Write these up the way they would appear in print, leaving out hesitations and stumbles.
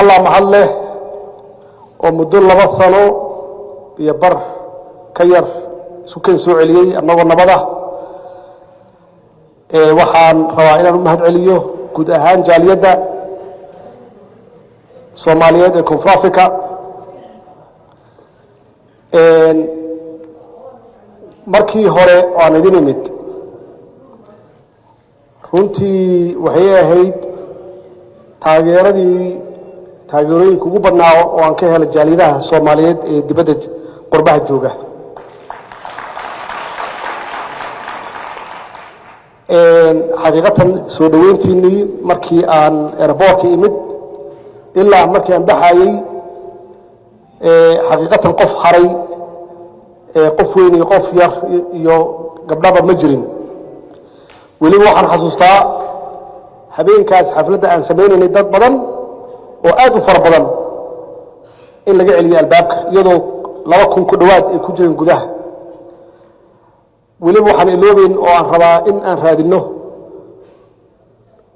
الله محله ومدن لبا سنو يبر كير سكن سو عليي انغو نبدا waxaan rabaa inaan u mahad celiyo guud ahaan jaaliyada Soomaaliyeed ee Koonfur Afrika markii hore aan idin imid runtii waxay ahayd taageerooyinka ugu badnaa oo aan ka helay jaaliyadaha Soomaaliyeed ee dibadda qurbaha jooga xaqiiqatan soo dhaweyntiinii markii aan airportka imid ilaa markii aan baxayay xaqiiqatan qof haray qof weyn iyo qof yar iyo gabdhaba ma jirin weli waxaan xasuustaa habeenkaas xafladda aan sameeynay dad badan oo aad u far badan in laga celiyo albaabka iyadoo 2,000 ku dhawaad ay ku jireen gudaha weli waxaan iloobeyn oo aan rabaa in aan raadino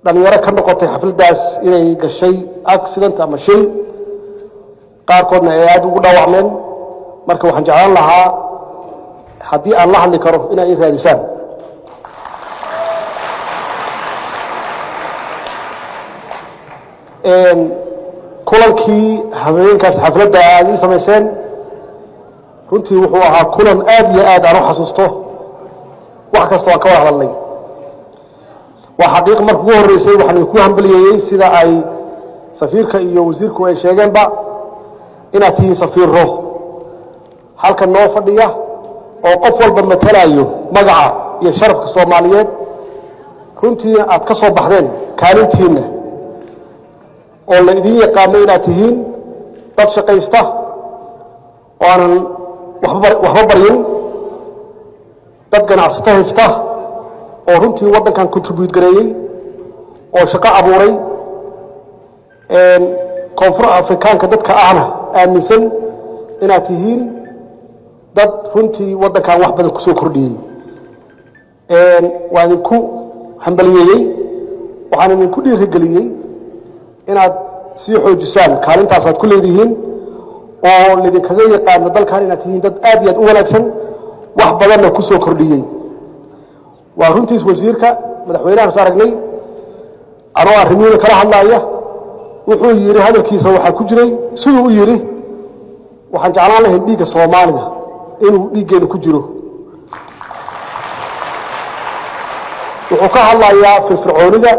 dhalinyaro ka noqotay xafladdaas inay gashay accident ama shil qaarkoodna ay aad ugu dhaawacmeen marka waxaan jeclaan lahaa haddii aan la hadli karo inay raadisaan kulankii habeenkaas xafladda aad ii samayseen runtii wuxuu ahaa kulan aad iyo aad aan u xasuusto wax kasta waan ka wada hadalnay waa xaqiiq markii ugu horeysay waxaan ku hambaliyay sida ay safiirka iyo wasiirku ay sheegeenba inaad tihiin safiiro halka noo fadhiya oo qof walba matalayo magaca iyo sharafka Soomaaliyeed runtii aad ka soo baxdeen kaalintiina oo la idin yaqaan inaad tihiin dad shaqaysta oo aan waxba baryin dad ganacsato haysta oo runtii wadankan contribute gareeyay oo shaqo abuuray Koonfur Afrikaanka dadka ahna aaminsan inaad tihiin dad runtii wadankan wax badan ku soo kordhiyay waan ku hambaliyay waxaan idinku dhiirigeliyay inaad si xoojisaan kaalintaas aad ku leedihiin oo lidinkaga yaqaan dalkan inaad tihiin dad aad iyo aad u wanaagsan wax badan ku soo kordhiyay waa runtii wasiirka madaxweynaha saaragnay anoo arrimihiisa kala hadlaaya wuxuu yiri hadalkiisa waxa ku jiray sidoo uu yiri waxaan jeclaan lahayn dhiigga Soomaalida inuu dhiiggeena ku jiro wuxuu ka hadlayaa firfircoonida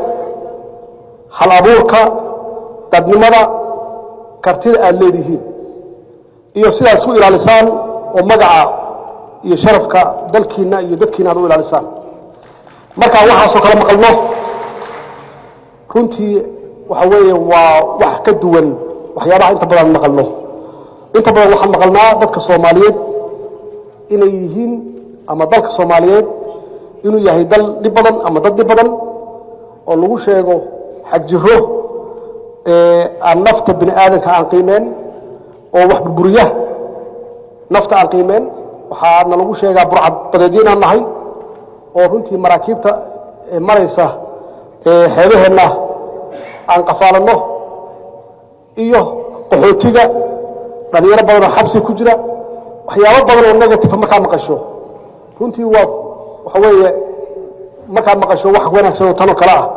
hal abuurka dadnimada kartida aad leedihiin iyo sidaas u ilaalisaan oo magaca iyo sharafka dalkiina iyo dadkiina aad u ilaalisaan marka waxa soo kala maqalno runtii waxa weeye waa wax ka duwan waxyaabaha inta badan maqalno inta badan waxaan maqalnaa dadka Soomaaliyeed inay yihiin ama dalka Soomaaliyeed inuu yahay dal dib badan ama dad dib badan oo lagu sheego xaq jiro aan nafta bini aadanka aan qiimeen oo wax burburiya nafta aan qiimeen waxaana lagu sheegaa burcad badeedin aan nahay oo runtii maraakiibta maraysa xeebaheena aan qafaalano iyo qaxootiga dhalinyaro badan oo xabsi ku jira waxyaabo badan oo negative markaa maqasho runtii waxa weeye markaa maqasho wax wanaagsan oo tan oo kala ah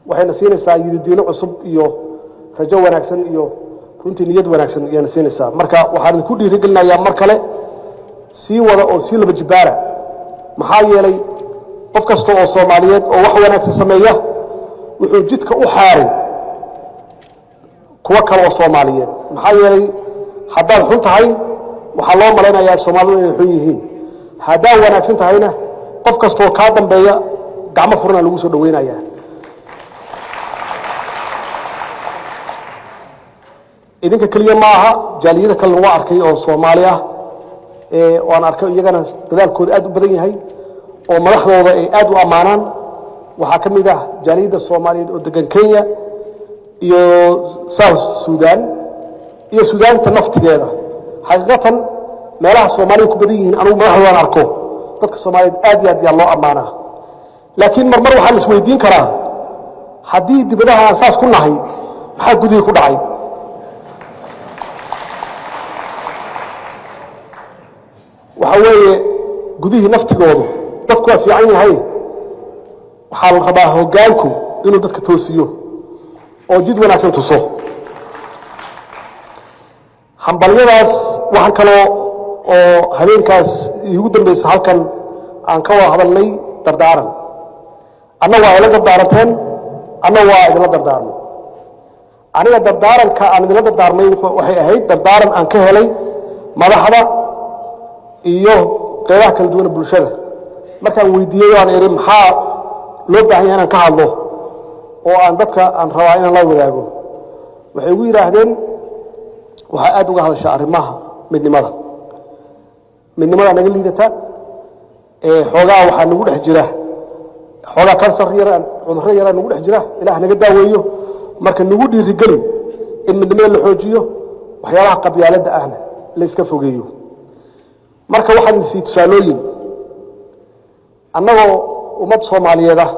waxayna siinaysaa yididiino cusub iyo rajo wanaagsan iyo runtii niyad wanaagsan ayana siinaysaa marka waxaan ku dhiirigelinayaa mar kale si wada oo si laba jibaara maxaa yeelay qof kasta oo Soomaaliyeed oo wax wanaagsan sameeya wuxuu jidka u xaarin kuwa kale oo Soomaaliyeed maxaa yeelay haddaad xun tahay waxa loo maleynayaa Soomaalidu inay xun yihiin haddaad wanaagsan tahayna qof kasta oo ka dambeeya gacmo furna lagu soo dhaweynayaa idinka kaliya ma aha jaaliyada kale waa arkay oo Soomaali ah oo aan arkay iyagana dadaalkooda aad u badan yahay oo madaxdooda ay aad u amaanaan waxa kamid ah jaaliyada Soomaaliyeed oo degan Kenya iyo South Sudan iyo Suudaanta naftigeeda xaqiiqatan meelaha Soomaalidu ku badan yihiin anigu madaxdooda arko dadka Soomaaliyeed aad iyo aad loo amaanaa laakiin marmar waxa la isweydiin karaa haddii dibadaha aan saas ku nahay maxaa gudihii ku dhacay waxa weeye gudihii naftigoodu dadku waa fiican yahay waxaa la rabaa hoggaanku inuu dadka toosiyo oo jid wanaagsan tuso hambalyadaas waxaan kaloo oo habeenkaas iigu dambaysa halkan aan ka wada hadalnay dardaaran anna waa ila dardaaranteen anna waa idinla dardaarmay aniga dardaaranka aan idinla dardaarmay waxay ahayd dardaaran aan ka helay madaxda iyo qeybaha kala duwan bulshada markaan weydiiyey waan iri maxaa loo baahan yahay inaan ka hadlo oo aan dadka aan rabaa inaan la wadaago waxay ugu yiraahdeen waxa aad uga hadashaa arrimaha midnimada naga liidata xoogaa waxa nagu dhex jira xoogaa kansar yar cudurro yar nagu dhex jira ilaah naga daaweeyo marka nagu dhiirigelin in midnimada la xoojiyo waxyaalaha qabyaaladda ahna la iska fogeeyo marka waxaan si tusaalooyin annagoo ummad Soomaaliyeed ah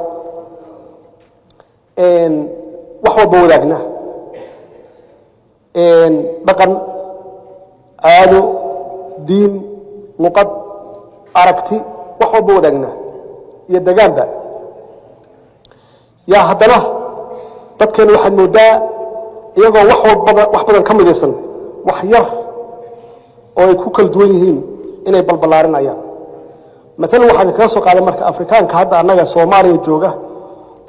wax walba wadaagna dhaqan aado diin luqad aragti wax walba wadaagna iyo deegaanba yaa haddana dadkeenu waxaad moodaa iyagoo wax badan ka midaysan wax yar oo ay ku kala duwan yihiin inay balbalaarinayaan مثلا waxaan ka soo qaaday marka Afrikaanka hadda anaga Soomaaliya jooga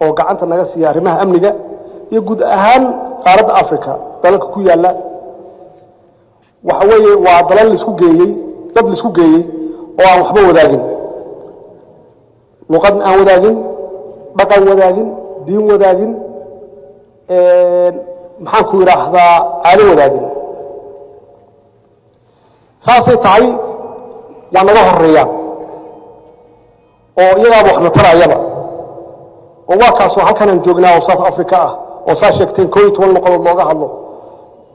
oo gacanta naga siiya arrimaha amniga iyo guud ahaan qaaradda Afrika dalka ku yaala waxa weeye waa dalal la isku geeyay dad la isku geeyay oo aan waxba wadaagin luqad aan wadaagin dhaqan wadaagin diin wadaagin maxaan ku yiraahdaa caado wadaagin saasay tahay waa naga horeeyaan oo iyaga wax la tarayaba oo waa kaas oo halkan aan joognaa oo South Africa ah oo saa sheegteen 12 noqodood looga hadlo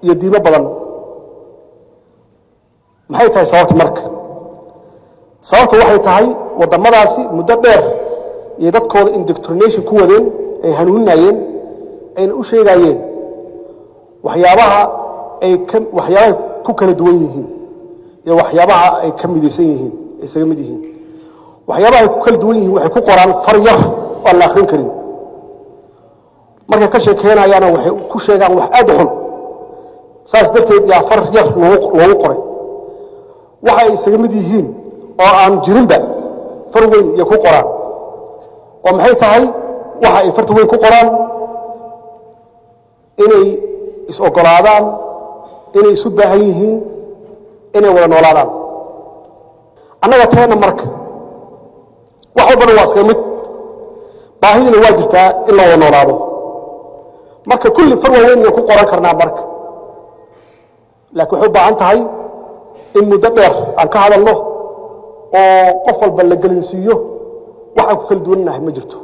iyo diimo badan maxay tahay sababta marka sababta waxay tahay wadamadaasi muddo dheer iyo dadkooda indoctrination ku wadeen ay hanuuninayeen ayna u sheegayeen waxyaabaha ku kala duwan yihiin iyo waxyaabaha ay ka midaysan yihiin isaga mid yihiin waxyaabaha ku kala duwan yihiin waxay ku qoraan far yar oo la akhrin karin marka ka sheekeynayana waxay ku sheegaan wax aad u xun saas darteed yaa far yar loogu qoray waxa ay isaga mid yihiin oo aan jirinba far weyn iyo ku qoraan oo maxay tahay waxa ay farta weyn ku qoraan inay is ogolaadaan inay isu baahan yihiin inay wada noolaadaan annaga teena marka wax walba waa iska mid baahidina waa jirtaa in la wada noolaado marka kulli far weyn ku qoran karnaa marka laakiin wuxuu baahan tahay in muddo dheer aan ka hadalno oo qof walba la gelinsiiyo waxa ku kala duwanahay ma jirto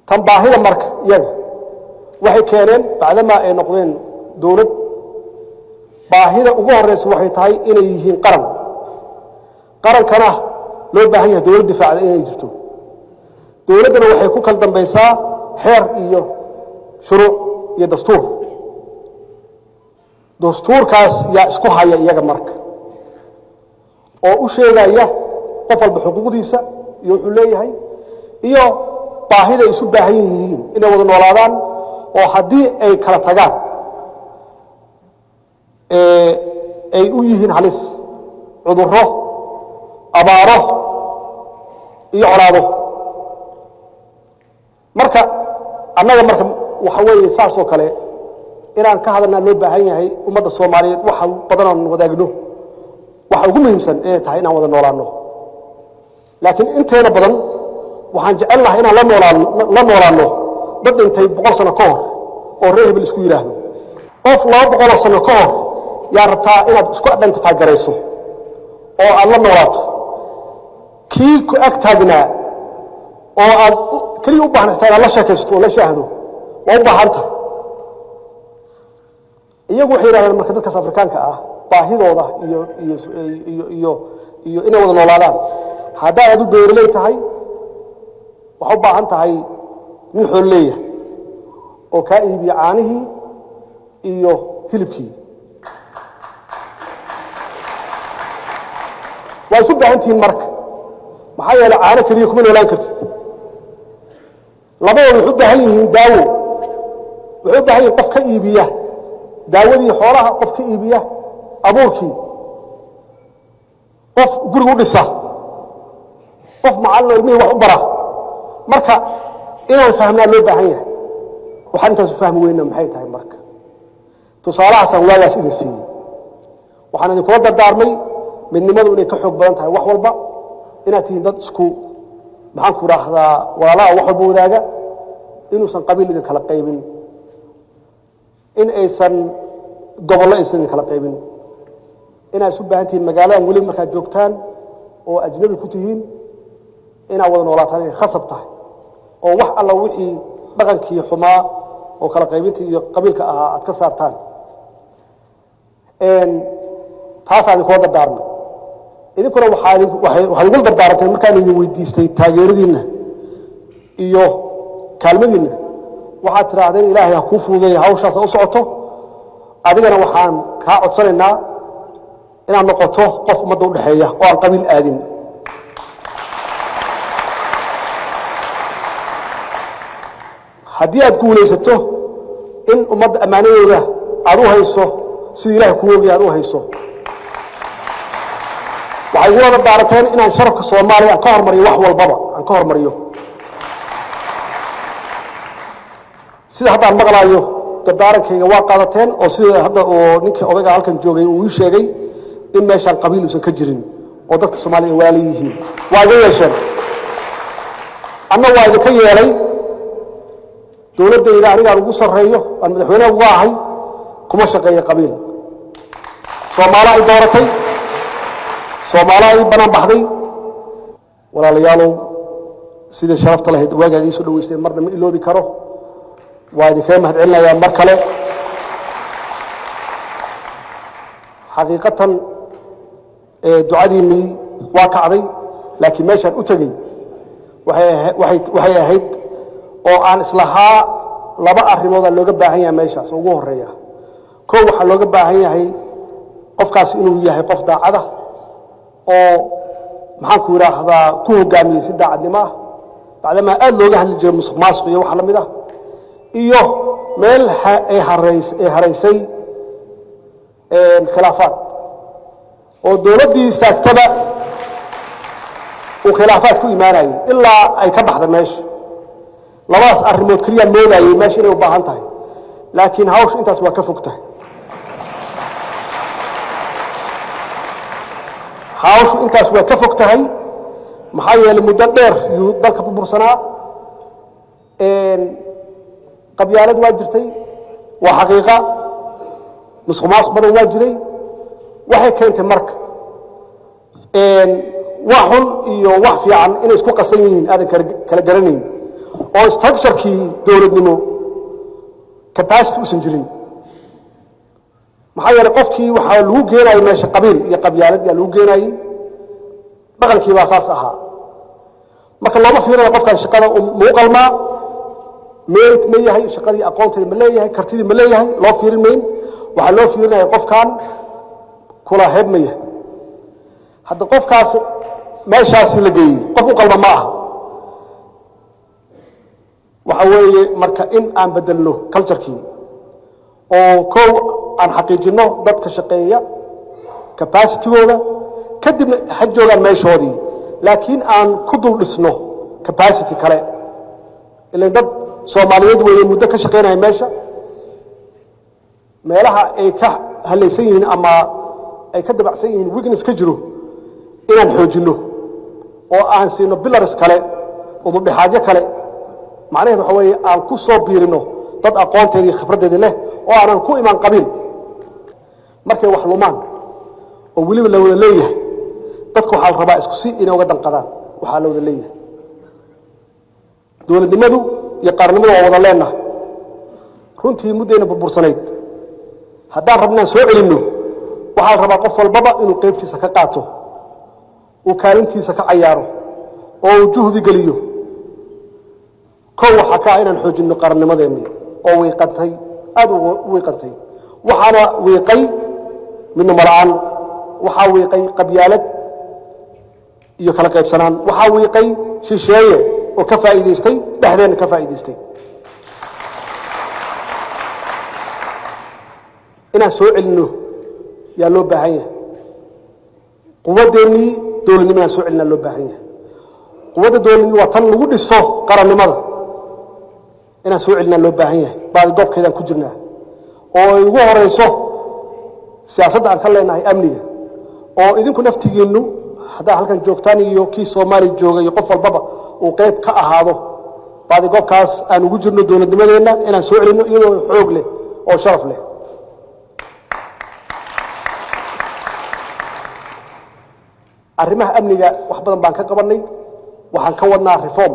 tan baahida marka iyaga waxay keeneen bacdama ay noqdeen dawlad baahida ugu horeysa waxay tahay inay yihiin qarankana loo baahan yahay dawlad difaacda inay jirto dawladana waxay ku kala dambaysaa xeer iyo shuruuc iyo dastuurkaas yaa isku haya iyaga marka oo u sheegaya qof walba xuquuqdiisa iyo wuxuu leeyahay iyo baahida isu baahan yihiin inay wada noolaadaan oo haddii ay kala tagaan ay u yihiin halis cudurro abaaro iyo colaado marka annaga marka waxa weeye saas oo kale inaan ka hadalnaa loo baahan yahay ummadda Soomaaliyeed waxa badan aan wadaagno waxa ugu muhiimsan ee tahay inaan wada noolaano laakiin inteena badan waxaan jecelnahay inaan la noolaano dad intay 100 sano ka hor oo reer hebel isku yiraahdo qof 200 sano ka hor yaa rabtaa inaad isku identify garayso oo aad la noolaato kii ku ag taagnaa oo aad kaliya u baahan tahay la sheekaysto la shaahdo waa u baahanta iyagu waxay yiraahdeen marka dadka Afrikaanka ah baahidooda iyo inay wada noolaadaan hadaa aad u beerley tahay waxa u baahan tahay nin xool leeyahay oo ka iibiyo caanihii iyo hilibkii waa isu baahantihiin marka maxaa yeelay caano keliya kuma noolaan kartid labadooda wuxuu u baahan yihiin daawo wuxuu u baahan yihin qof ka iibiya daawadii xoolaha qof ka iibiya abuurkii qof guriga u dhisa qof macallin ilmihii wax u bara marka inaan fahmnaa loo baahan yahay waxaan intaas u fahmi weynaa maxay tahay marka tusaalahaasaan waagaas idin siiyey waxaan idinkula dardaarmay midnimadu inay ka xoog badan tahay wax walba inaad tihiin dad isku maxaan ku raahdaa walaalaha wax walba wadaaga inuusan qabiil idin kala qaybin in aysan gobollo aysan idin kala qaybin inaad isu baahan tihiin magaaladan weli markaad joogtaan oo ajnabi ku tihiin inaad wada noolaataan inay khasab tahay oo wax alla wixii dhaqankii xumaa oo kala qaybintii iyo qabiilka ahaa aad ka saartaan taasaan idinkula dardaarmay idinkuna waxaad igula dardaaranteen markaan idin weydiistay taageeradiinna iyo kaalmadiinna waxaad tidhaahdeen ilaahay ha kuu fududeeya hawshaas u socoto adigana waxaan kaa codsanaynaa inaad noqoto qof ummadda u dhexeeya oo aan qabiil aadin haddii aad guulaysato in ummadda ammaanadooda aad u hayso sidii ilahay kuu ogaya aad u hayso waxay igula dardaaranteen inaan sharafka soomaaliya aan ka hormariyo wax walbaba aan ka hormariyo sida haddaan maqlaayo dardaarankayga waa qaadateen oo sida hadda oo ninkii odayga halkan joogay uu ii sheegay in meeshaan qabiil uusan ka jirin oo dadka soomaaliya walaala yihiin waa iga yeesheen anna waa idinka yeelay dowladdayda anigaan ugu sarreeyo aan madaxweynaha uga ahay kuma shaqeeya qabiil soomaalo ay dooratay soomaalo ay banaan baxday walaalayaalow sidii sharafta lahayd waagaad ii soo dhaweysteen marna ma iloobi karo waa idinkaga mahad celinayaa mar kale xaqiiqatan ducadiinnii waa kacday laakiin meeshaan u tegey waxay ahayd oo aan islahaa laba arrimoodaa looga baahan yahay meeshaas oo ugu horeeya koow waxaa looga baahan yahay qofkaas inuu yahay qof daacada oo maxaan ku yidhaahdaa ku hogaamiyey si daacadnimo ah bacdamaa aad looga hadli jiray musuq maasuq iyo wax la mid ah iyo meel ay haraysay khilaafaad oo dowladdii istaagtaba uu khilaafaad ku imaanayay ilaa ay ka baxda meesha labadaas arrimood keliya moodayay meesha inay u baahan tahay laakiin hawsha intaas waa ka fog tahay hawsha intaas waa ka fog tahay maxaa yeelay muddo dheer yuu dalka burbursanaa qabyaalad waa jirtay waa xaqiiqa musuq maasuq badan waa jiray waxay keentay marka wax xun iyo wax fiican inay isku qasan yihiin aadan kala garanayn oo structurekii dowladnimo capacity usan jirin maxaa yeelay qofkii waxaa lagu geenayay meesha qabiil iyo qabyaalad yaa lagu geenayay dhaqankii baa saas ahaa marka looma fiirinayo qofkan shaqada muu qalmaa merit ma yahay shaqadii aqoonteeda ma leeyahay kartidii ma leeyahay loo fiirin mayn waxaa loo fiirinaya qofkan kula heeb ma yahay hadda qofkaas meeshaasi la geeyey qof u qalma ma aha waxa weeye marka in aan bedelno culturekii oo kow aan xaqiijinno dadka shaqeeya capacitygooda kadibna ha joogaan meeshoodii laakiin aan ku dul dhisno capacity kale ilan dad soomaaliyeed weeye muddo ka shaqaynaya meesha meelaha ay ka halaysan yihiin ama ay ka dabacsan yihiin weakness ka jiro inaan xoojinno oo aan siino pillars kale udubdhexaadyo kale macnaheedu waxa weeye aan ku soo biirino dad aqoonteedii khibraddeedii leh oo aanan ku imaan qabiil markay wax lumaan oo weliba la wada leeyahay dadka waxaa la rabaa isku si inay uga danqadaan waxaa la wada leeyahay dowladnimadu iyo qaarnimadu waa wada leenahay runtii muddayna burbursanayd haddaan rabnaan soo celinno waxaa la rabaa qof walbaba inuu qaybtiisa ka qaato uu kaalintiisa ka cayaaro oo uu juhdi geliyo kow waxaa ka ah inaan xoojinno qarannimadeennii oo wiiqantay aada u wiiqantay waxaana wiiqay midnimo la'aan, waxaa wiiqay qabyaalad iyo kala qaybsanaan, waxaa wiiqay shisheeye oo ka faa'iidaystay dhexdeenna ka faa'iidaystay. inaan soo celinno yaa loo baahan yahay. quwadeennii dowladnimo inaan soo celinaa loo baahan yahay. quwadda dowladnimo waa tan lagu dhiso qarannimada. inaan soo celinaa loo baahan yahay. baadi goobkeedaan ku jirnaa oo ay ugu horeyso siyaasadda aan ka leenahay amniga, oo idinku naftigiinnu haddaa halkan joogtaan iyo kii Soomaaliya jooga iyo qof walbaba uu qayb ka ahaado baadi goobkaas aan ugu jirno dowladnimadeenna inaan soo celinno iyadoo xoog leh oo sharaf leh. arrimaha amniga wax badan baan ka qabanay, waxaan ka wadnaa reform,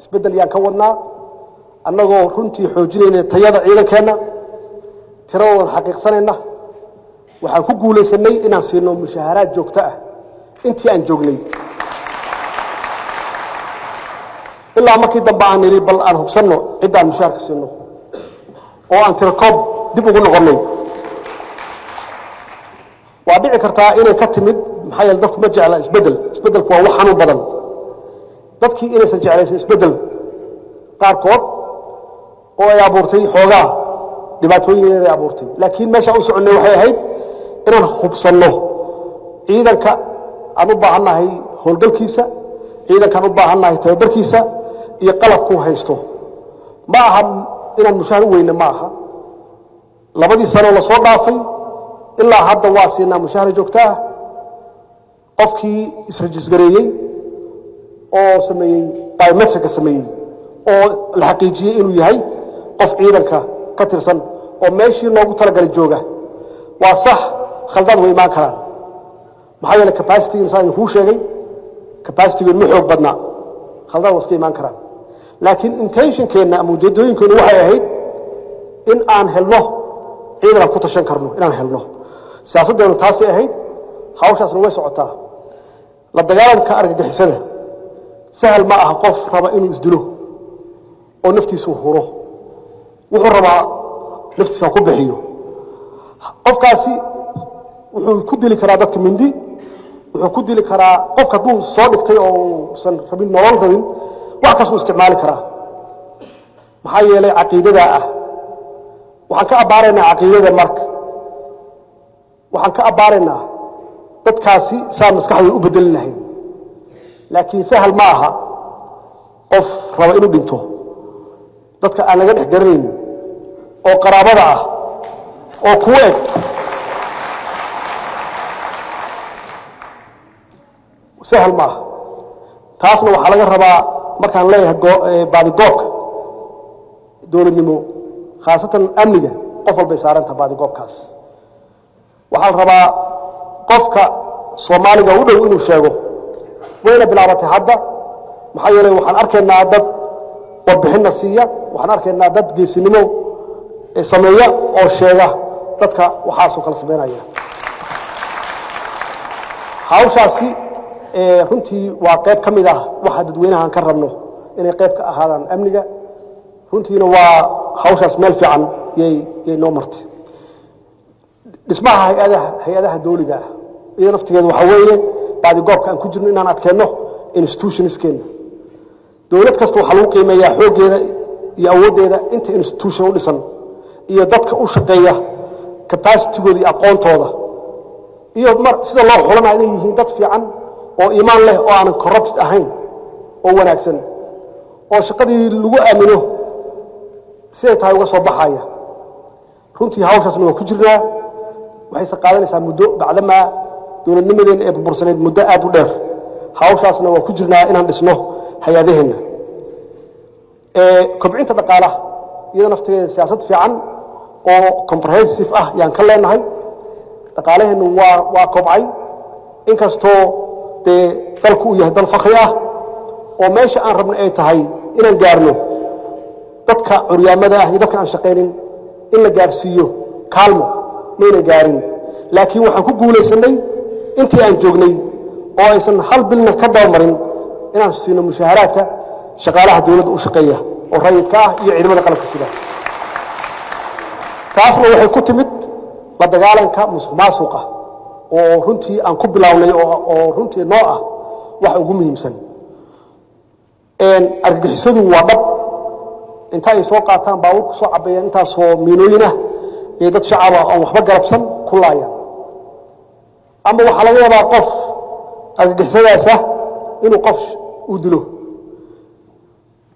isbeddel yaan ka wadnaa annagoo runtii xoojinayna tayada ciidankeenna, tiradoodan xaqiiqsanayna. waxaan ku guulaysanay inaan siino mushaaharaad joogto ah intii aan joognay, ilaa markii dambe aan nidhi bal aan hubsanno cidda aan mushaharka siino oo aan tirakoob dib ugu noqonnay. waa dhici kartaa inay ka timid maxaa yeele dadku ma jecla isbeddel. isbeddelku waa wax xanuun badan. dadkii inaysan jeclaysan isbeddel qaarkood oo ay abuurtay xoogaa dhibaatooyin ay abuurtay. laakiin meesha u soconnay waxay ahayd inaan hubsanno ciidanka aan u baahannahay howlgalkiisa, ciidankaan u baahannahay tababarkiisa iyo qalabku haysto. ma aha inaan mushaahar u weyne, ma aha. labadii sano la soo dhaafay ilaa hadda waa siinaa mushaahar joogto ah. qofkii isrejistareeyey oo sameeyey biometrika sameeyey oo la xaqiijiyey inuu yahay qof ciidanka ka tirsan oo meeshii loogu talagalay jooga. waa sax khaldaad way imaan karaan, maxaa yeele capacity-ga saa idinkuu sheegay capacity-gu ma xoog badnaa, khaldaad waa iska imaan karaan. laakiin intentionkeenna ama ujeedooyinkeennu waxay ahayd in aan helno ciidan aan ku tashan karno, inaan helno. siyaasaddeenu taasay ahayd. hawshaasna way socotaa. la dagaalanka argagixisada sahal ma aha qof raba inuu isdilo oo naftiisu huro. wuxuu rabaa naftiisa ku bixiyo. qofkaasi wuxuu ku dili karaa dadka mindi, wuxuu ku dili karaa qofka hadduu soo dhigtay oo uusan rabin nolol rabin wax kaas uu isticmaali karaa. maxaa yeelay caqiidadaa ah. waxaan ka abbaaraynaa caqiidada marka. waxaan ka abbaaraynaa dadkaasi saa maskaxdooda u bedeli lahayn. laakiin sahal ma aha qof raba inuu dhinto dadka aan laga dhex garanayn oo qaraabada ah oo kuwa eg. sahal ma aha. taasna waxaa laga rabaa markaan leeyahay baadi goobka dowladnimo khaasatan amniga qof walbay saarantaha baadi goobkaas. waxaa la rabaa qofka Soomaaliga u dhow inuu sheego. wayna bilaabatay hadda, maxaa yeelay waxaan arkaynaa dad warbixinna siiya, waxaan arkaynaa dad geesinimo sameeya oo sheega dadka waxaasoo kala sameynaya. hawshaasi runtii waa qayb ka mid ah waxa dadweynaha aan ka rabno inay qayb ka ahaadaan amniga. runtiina waa hawshaas meel fiican yay noo martay. dhismaha hay-adaha dawliga ah iyo naftigeeda waxa weeye baadi goobka aan ku jirno inaan adkeenno institutionskeena. dowlad kasta waxaa lagu qiimeeyaa xooggeeda iyo awooddeeda inta institution u dhisan iyo dadka u shaqeeya capacitygooda iyo aqoontooda iyo sida loo xulanaa inay yihiin dad fiican oo iimaan leh oo aanan corrupt ahayn oo wanaagsan oo shaqadii lagu aamino siday tahay uga soo baxaya. runtii hawshaasna waa ku jirnaa. waxayse qaadanaysaa muddo bacdamaa dowladnimadeenna ee burbursaneed muddo aad u dheer. hawshaasna waa ku jirnaa inaan dhisno hay-adaheenna. kobcinta dhaqaalaha iyada naftigeeda siyaasad fiican oo comprehensive ah yaan ka leenahay. dhaqaalaheennu waa kobcay inkastoo dee dalku uu yahay dal fakri ah oo meesha aan rabna ay tahay inaan gaarno dadka curyaamada ah iyo dadka aan shaqaynin in la gaarsiiyo kaalmo mayna gaarin. laakiin waxaan ku guulaysanay intii aan joognay oo aysan hal bilna ka dawmarin inaan siino mushaaharaadka shaqaalaha dawladda u shaqeeya oo rayidka ah iyo ciidamada qalabka sida. taasna waxay ku timid la dagaalanka musuqmaasuqa oo runtii aan ku bilownay oo runtii noo ah wax ugu muhiimsan argagixisadu waa dhab inta ay soo qaataan baawur ku soo cabeeyaan intaasoo miinooyin ah ee dad shacab ah oo waxba garabsan ku laayaan ama waxa laga yaabaa qof argagixisadaas ah inuu qof u dilo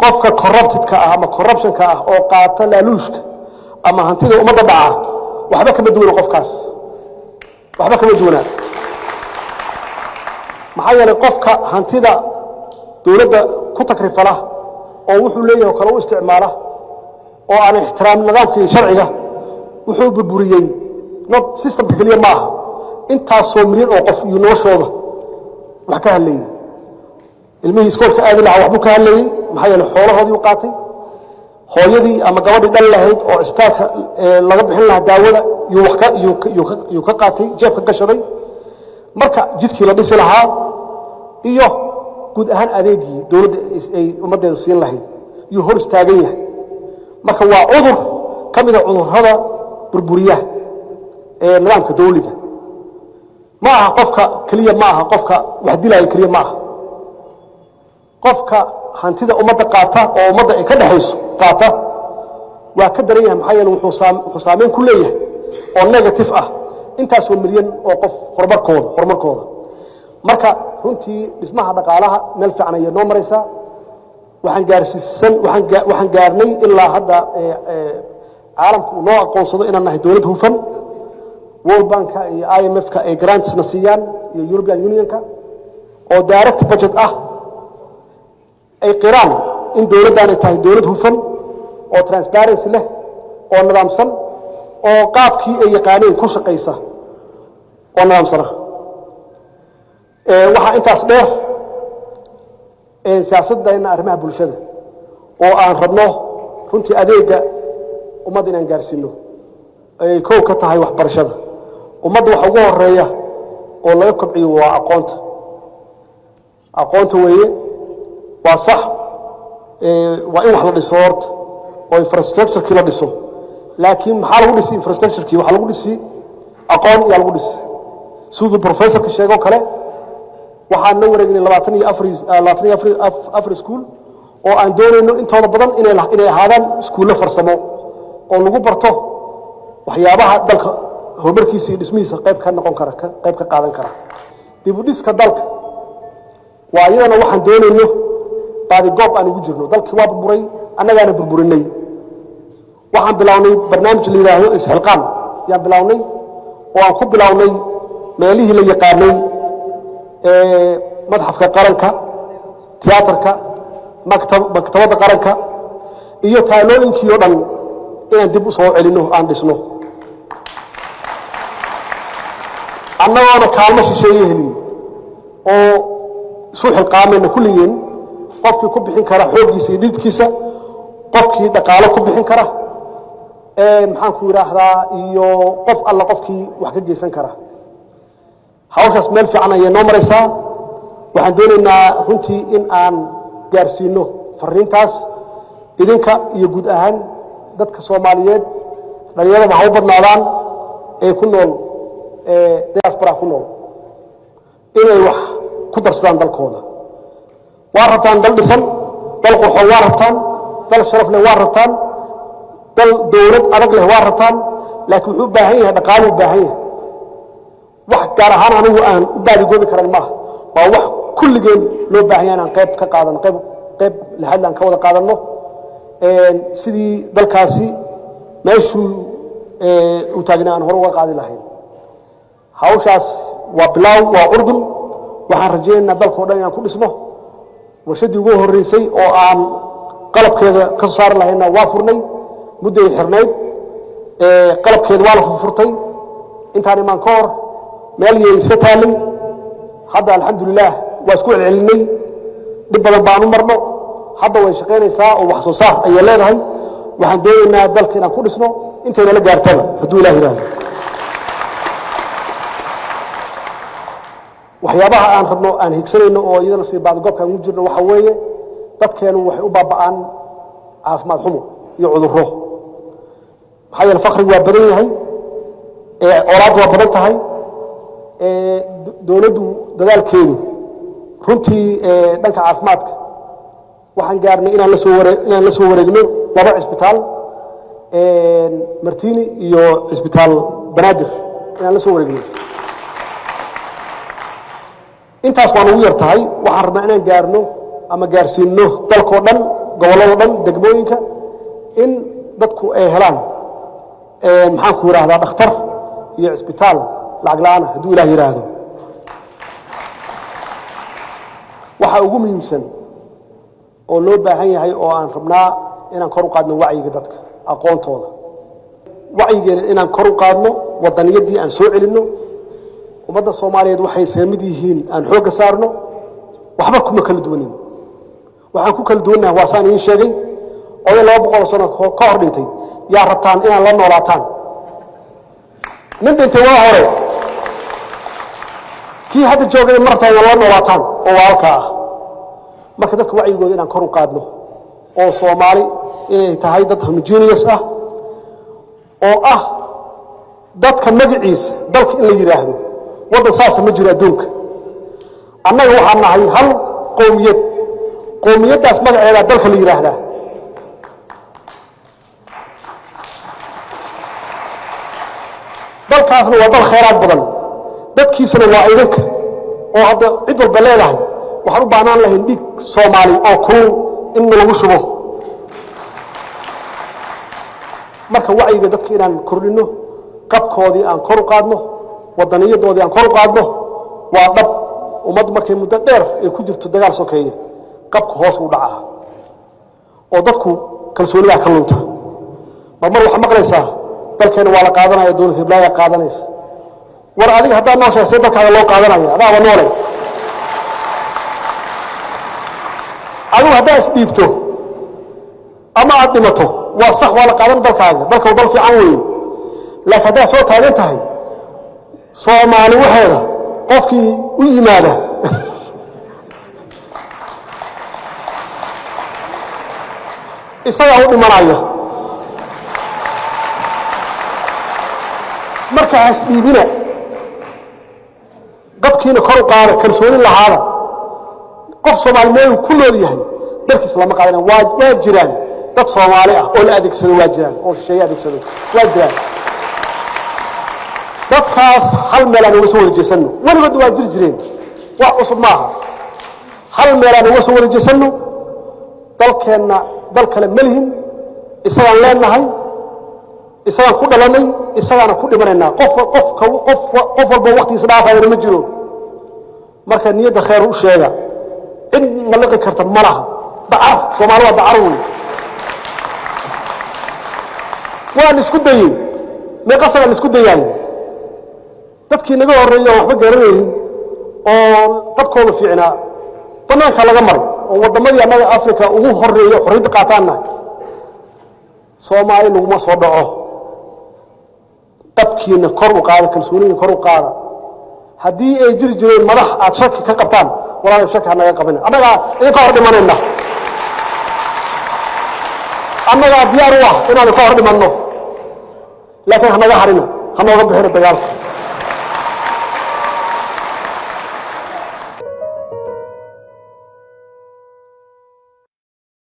qofka corrupted-ka ah ama corruption-ka ah oo qaata laaluushka ama hantida ummadda dhaca waxba kama duwana qofkaas waxba kama duwana maxaa yeelay qofka hantida dowladda ku takrifala oo wuxuu leeyahay kala u isticmaala oo aan ixtiraam nidaamka sharciga wuxuu burburiyay not system kaliya ma aha intaas soo milyan oo qof iyo noloshooda wax ka hadlayay ilmihii iskoolka aadi lahaa waxbuu ka hadlayay maxaa yeelay xoolahoodii u qaatay hooyadii ama gabadhii dhan lahayd oo isbitaalka laga bixin lahaa daawada yuu ka qaatay jeebka gashaday marka jidkii la dhisi lahaa iyo guud ahaan adeegii dowladda ay ummaddeeda siin lahayd yuu hor istaagan yahay marka waa cudur ka mid a cudurrada burburiya ee nidaamka dawliga ma aha qofka keliya ma aha qofka wax dilaya keliya ma aha qofka hantida ummadda qaata oo ummadda ay ka dhaxayso qaata waa ka daran yahay maxaa yeele wuxuu saameyn ku leeyahay oo negative ah intaasoo milyan oo qof horumarkooda marka runtii dhismaha dhaqaalaha meel fiican ayay noo maraysaa waxaan gaarnay ilaa hadda caalamku noo aqoonsado inaan nahay dowlad hufan World Bank iyo IMF-ka ay grantsna siiyaan iyo European Union-ka oo direct budget ah ay qiraan in dowladdan ay tahay dowlad hufan oo transparency leh oo nidaamsan oo qaabkii ay yaqaaneen ku shaqaysa oo nidaamsana waxa intaas dheer siyaasadda arrimaha bulshada oo aan rabno runtii adeega ummadda inaan gaarsiino ay koow ka tahay waxbarashada ummadda waxa ugu horeeya oo laga kobciyo waa aqoonta weeye waa sax waa in wax la dhiso horta oo infrastructure-kii la dhiso laakiin maxaa lagu dhisi infrastructure-kii waxaa lagu dhisi aqoon yaa lagu dhisi siduu professorka sheego kale waxaan la wareegnay 24 iskuul oo aan doonayno intooda badan inay ahaadaan iskuulo farsamo oo lagu barto waxyaabaha dalka horumarkiisa iyo dhismihiisa qayb ka noqon kara qayb ka qaadan kara dib u dhiska dalka waa iyadana waxaan doonayno baadi goob aan ugu jirno dalkii waa burburay annagaana burburinay waxaan bilownay barnaamij la yiraahdo isxilqaan yaan bilownay oo aan ku bilownay meelihii la yaqaanay madxafka qaranka tiyaatarka maktabadda qaranka iyo taalooyinkii oo dhan inaan dib u soo celino aan dhisno annagoona kaalmo shisheeye helin oo isu xilqaamayna kulligeen qofkii ku bixin kara xooggiisa iyo dhidkiisa qofkii dhaqaalo ku bixin kara maxaan ku yiraahdaa iyo qof alla qofkii wax ka geysan kara hawshaas meel fiican ayay noo maraysaa waxaan doonaynaa runtii in aan gaarsiino fariintaas idinka iyo guud ahaan dadka Soomaaliyeed dhalinyarada ha u badnaadaan ee ku nool diaspora ku nool inay wax ku darsadaan dalkooda waa rabtaan dal dhisan dal qurxoon waa rabtaan dal sharaf leh waa rabtaan dal dowlad adag leh waa rabtaan laakiin wuxuu u baahan yahay dhaqaale u baahan yahay wax gaar ahaan anigu aan u baadi goobi karan maaha waa wax kulligeen loo baahan yahay inaan qayb ka qaadano qayb lahadlaan ka wada qaadano sidii dalkaasi meeshuu u taagnaa aan hore uga qaadi lahayn hawshaas waa bilaaw waa urdun waxaan rajaynaynaa dalkoo dhan inaan ku dhisno warshadii ugu horreysay oo aan qalabkeeda ka soo saari lahayna waa furnay mudday xirnayd qalabkeeda waa la furfurtay intaan imaan ka hor meel yay iska taalay hadda alxamdulilah waa isku celcelinay dhib badan baanu marno hadda way shaqaynaysaa oo wax soo saar ayay leedahay waxaan doonaynaa dalka inaan ku dhisno intayna la gaartaba hadduu ilaah yiraahdo waxyaabaha aan rabno aan higsanayno oo iyadana si baad goobka ugu jirno waxa weeye dadkeenu waxay u baaba'aan caafimaad xumo iyo cudurro maxaa yeelay faqrigu waa badan yahay colaaddu waa badan tahay dowladdu dadaalkeedu runtii dhanka caafimaadka waxaan gaarnay inaan la soo wareegno 2 cisbitaal Martini iyo cisbitaal Banaadir inaan la soo wareegno intaas waan ugu yartahay waxaan rabnaa inaan gaarno ama gaarsiino dalkoo dhan gobolada dhan degmooyinka in dadku ay helaan maxaan ku yiraahdaa dhakhtar iyo cisbitaal lacag la'aan hadduu Ilaah yiraahdo waxa ugu muhiimsan oo loo baahan yahay oo aan rabnaa inaan kor u qaadno wacyiga dadka aqoontooda wacyigeena inaan kor u qaadno wadaniyadii aan soo celinno ummadda Soomaaliyeed waxay saamid yihiin aan xoog saarno waxba kuma kala duwanin waxaan ku kala duwanahay waasaan in sheegay oo 200 sano ka hor dhintay yaa rabtaan inaan la noolaataan nin dhintay waa hore kii hadda joogay martaan la noolaataan oo walka ah marka dadka wacyigooda inaan kor u qaadno oo Soomaali ay tahay dad homogeneous ah oo ah dadka magaciisa dalka in la yiraahdo wadan saas ma jiro adduunka annaga waxaan nahay hal qowmiyadaas magaceeda dalka la yiraahdaa dalkaasna waa dal khayraad badan dadkiisana waa idinka oo hadda cid walba leedahay waxaan u baahnaan lahayn dhig Soomaali oo kulul in lagu shubo marka wacyiga dadka inaan kordhino qabkoodii aan kor u qaadno wadaniyadoodii aan kor u qaadno waa dhab ummad markay muddo dheer ay ku jirto dagaal sokeeye qabku hoos u dhacaa oo dadku kalsoonida ka lunta mar waxa maqlaysaa dalkeena waa la qaadanaya dawladda Hiblaaga qaadanaysa war adiga hadaa noo sheegay dalkaaga loo qaadanaya adaa noolay adigu hadaa isdiibto ama aad dhimato waa sax waa la qaadan dalkaaga dalka dal fiican weey laakiin hadaa soo taagan tahay Soomaali waxeeda qofkii u yimaada isaga u dhimanaya markaas dhiibina qabkiina kor u qaada kalsooni lahaada qof Soomaali meel ku nool yahay dalkiisa lama qaadan waa jiraan dad Soomaali ah oo la adeegsado waa jiraan oo shay adeegsado waa jiraan dadkaas hal meel aan uga soo wareejisano waliba waa jireen wax cusub maaha hal meel aan uga soo wareejisano dalkeena dal kale malihin isagaan leenahay isagaan ku dhalanay isagaana ku dhimanayna qof walba waqtigiisa dhaafayna ma jiro marka niyada khayr u sheega in malaqi karta malaha dacar Soomaaliya dacar weey waan isku dayay ma qasab isku dayay dadkii naga horeeyay waxba garanayeen oo qabkooda fiicnaa banaanka laga maray oo wadamadii anaga Afrika ugu horeeyay xorriyad qaataana Soomaali lagu ma soo dhaco qabkiina kor u qaada kalsoonida kor u qaada hadii ay jireen madax aad shaki ka qabtaan walaa shaki anaga qabana anaga idinka hor dhimanayna anaga diyaar u ah inaan ka hor dhimanno laakiin hanaga harina hanooga bixin dagaalka